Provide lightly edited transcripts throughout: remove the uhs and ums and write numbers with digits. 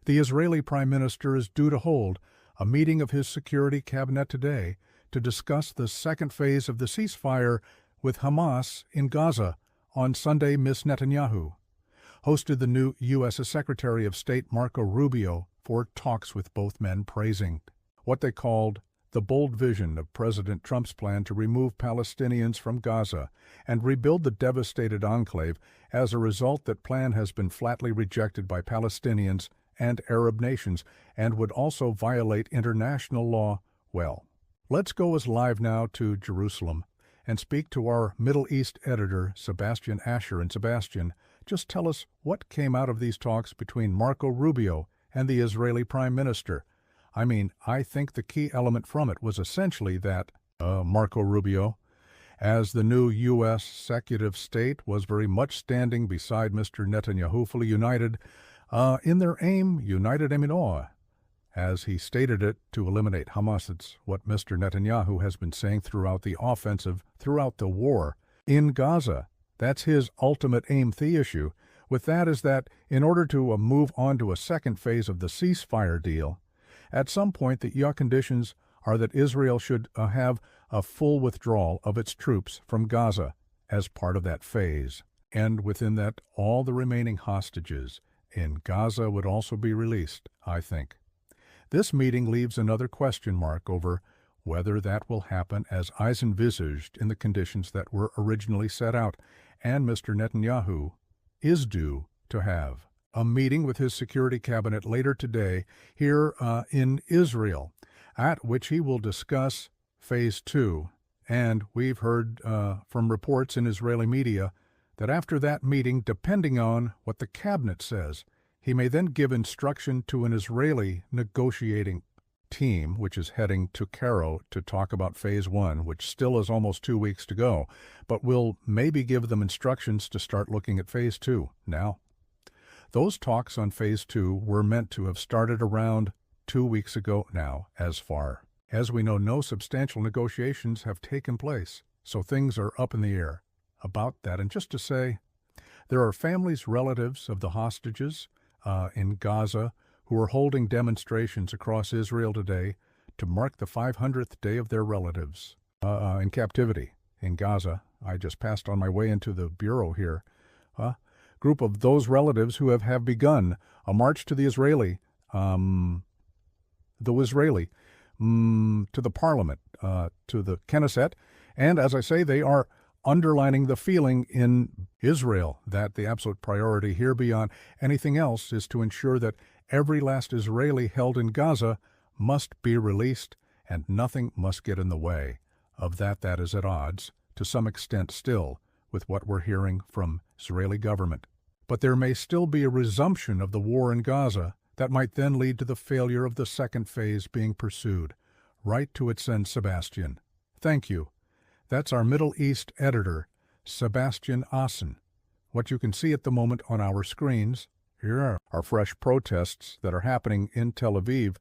The Israeli Prime Minister is due to hold a meeting of his security cabinet today to discuss the second phase of the ceasefire with Hamas in Gaza on Sunday. Ms. Netanyahu hosted the new U.S. Secretary of State Marco Rubio for talks with both men, praising what they called the bold vision of President Trump's plan to remove Palestinians from Gaza and rebuild the devastated enclave. As a result, that plan has been flatly rejected by Palestinians and Arab nations and would also violate international law. Well, let's go live now to Jerusalem and speak to our Middle East editor, Sebastian Asher. And Sebastian, just tell us what came out of these talks between Marco Rubio and the Israeli Prime Minister. I think the key element from it was essentially that Marco Rubio, as the new U.S. executive state, was very much standing beside Mr. Netanyahu, fully united in their aim, united aim in awe, as he stated it, to eliminate Hamas. It's what Mr. Netanyahu has been saying throughout the offensive, throughout the war in Gaza. That's his ultimate aim. The issue with that is that in order to move on to a second phase of the ceasefire deal, at some point the conditions are that Israel should have a full withdrawal of its troops from Gaza as part of that phase. And within that, all the remaining hostages in Gaza would also be released, I think. This meeting leaves another question mark over whether that will happen as envisaged in the conditions that were originally set out, and Mr. Netanyahu is due to have a meeting with his security cabinet later today here in Israel, at which he will discuss Phase 2. And we've heard from reports in Israeli media that after that meeting, depending on what the cabinet says, he may then give instruction to an Israeli negotiating team, which is heading to Cairo to talk about Phase 1, which still is almost 2 weeks to go, but will maybe give them instructions to start looking at Phase 2 now. Those talks on Phase 2 were meant to have started around 2 weeks ago now. As far as we know, no substantial negotiations have taken place, so things are up in the air about that. And just to say, there are families, relatives of the hostages in Gaza who are holding demonstrations across Israel today to mark the 500th day of their relatives in captivity in Gaza. I just passed on my way into the bureau here. Group of those relatives who have begun a march to the Israeli, to the parliament, to the Knesset, and as I say, they are underlining the feeling in Israel that the absolute priority here beyond anything else is to ensure that every last Israeli held in Gaza must be released, and nothing must get in the way of that. That is at odds, to some extent still, with what we're hearing from Israeli government. But there may still be a resumption of the war in Gaza that might then lead to the failure of the second phase being pursued. Right to its end, Sebastian. Thank you. That's our Middle East editor, Sebastian Assen. What you can see at the moment on our screens, here are fresh protests that are happening in Tel Aviv,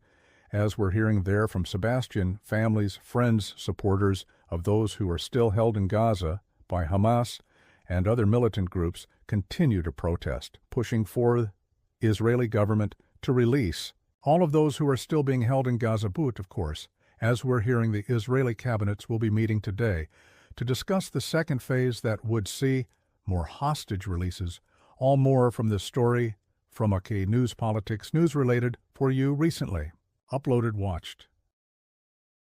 as we're hearing there from Sebastian, families, friends, supporters of those who are still held in Gaza by Hamas and other militant groups continue to protest, pushing for the Israeli government to release all of those who are still being held in Gaza. But, of course, as we're hearing, the Israeli cabinets will be meeting today to discuss the second phase that would see more hostage releases. All more from this story from UK News Politics, news related for you recently. Uploaded, watched.